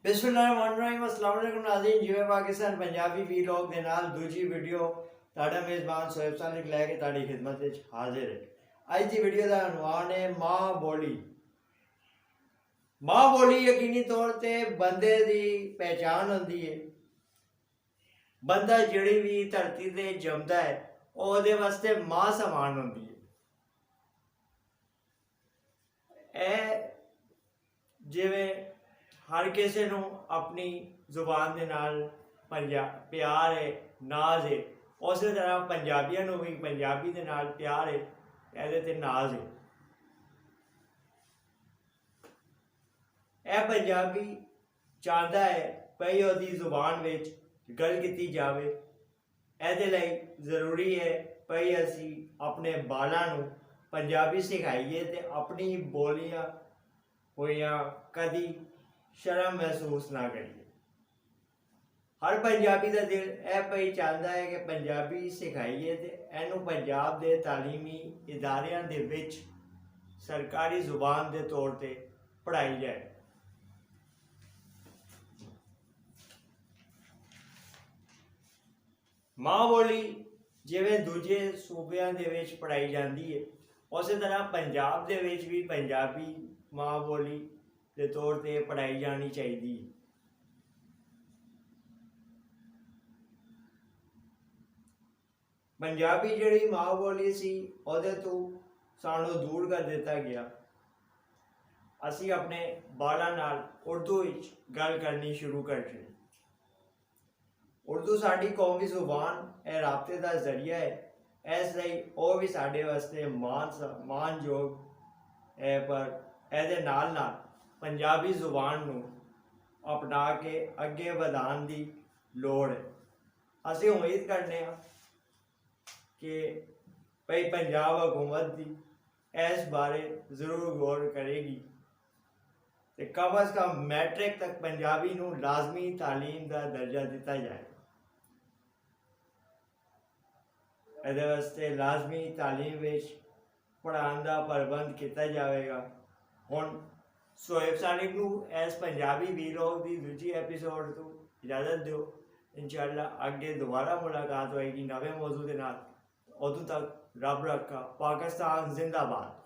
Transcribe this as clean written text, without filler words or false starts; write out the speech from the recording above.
ਬਿਸਮਿਲ੍ਲਾਹਿਰਰਹਿਮਾਨਿਰਰਹੀਮ अस्सलाम वालेकुम नाज़रीन जिवें पाकिस्तान पंजाबी वीलॉग ਦੇ ਨਾਲ ਦੂਜੀ ਵੀਡੀਓ ਤੁਹਾਡਾ ਮੇਜ਼ਬਾਨ ਸੋਇਬ ਸਾਲਿਕ ਲੈ ਕੇ ਤੁਹਾਡੀ ਖਿਦਮਤ ਵਿੱਚ ਹਾਜ਼ਰ ਹੈ। ਅੱਜ ਦੀ ਵੀਡੀਓ ਦਾ ਅਨੁਵਾਨ ਹੈ ਮਾਂ ਬੋਲੀ। ਮਾਂ ਬੋਲੀ ਯਕੀਨੀ ਤੌਰ ਤੇ ਬੰਦੇ ਦੀ ਪਹਿਚਾਨ ਹੁੰਦੀ ਹੈ। ਬੰਦਾ ਜਿਹੜੀ ਵੀ ਧਰਤੀ ਤੇ ਜੰਮਦਾ ਹੈ ਉਹਦੇ ਵਾਸਤੇ ਮਾਂ ਸਮਾਨ ਹੁੰਦੀ ਹੈ। ਇਹ ਜਿਵੇਂ हर किसी ਨੂੰ अपनी जुबान के नाल प्यार है नाज है उस तरह पंजाबियों को भी पंजाबी के नाल प्यार है ਇਹਦੇ ਤੇ नाज है। ਇਹ पंजाबी चाहता है भई ਉਹਦੀ जुबान ਵਿੱਚ गल की जाए। ਇਹਦੇ ਲਈ ਜ਼ਰੂਰੀ है भई ਅਸੀਂ अपने बालों ਨੂੰ पंजाबी सिखाइए तो अपनी बोलियां होइयां कदी शर्म महसूस ना करिए। हर पंजाबी का दिल यह पई चाहता है कि पंजाबी सिखाइए तो इनू पंजाब के तालीमी इदारियां दे विच सरकारी जुबान के तौर पर पढ़ाई जाए। माँ बोली जिवें दूजे सूबे दे विच पढ़ाई जाती है उस तरह पंजाब दे विच भी पंजाबी माँ बोली के तौर पर पढ़ाई जानी चाहिए। पंजाबी जिहड़ी माँ बोली सी उहदे तो सानू दूर कर दिता गया। असी अपने बालां नाल उर्दू विच गल करनी शुरू कर दी। उर्दू साडी कौमी जुबान ए राबते का जरिया है। इस लई वो भी साडे वास्ते मानयोग है। पर इहदे नाल नाल पंजाबी जुबान नू अपना के अगे वधाउण दी लोड़ है। असीं उम्मीद करने कि भई पंजाब हुकूमत दी इस बारे जरूर गौर करेगी ते कम अज कम मैट्रिक तक पंजाबी नू लाजमी तालीम का दर्जा दिता जाए। इहदे वास्ते लाजमी तालीम विच पढ़ाउण दा प्रबंध किया जाएगा। हुण सोएब सालिक नू इस पंजाबी वीलॉग की दूजी एपीसोड तो इजाज़त दो। इंशाअल्लाह अगे दोबारा मुलाकात होएगी नवे मौजू के नाल। उदों तक रब रखा। पाकिस्तान जिंदाबाद।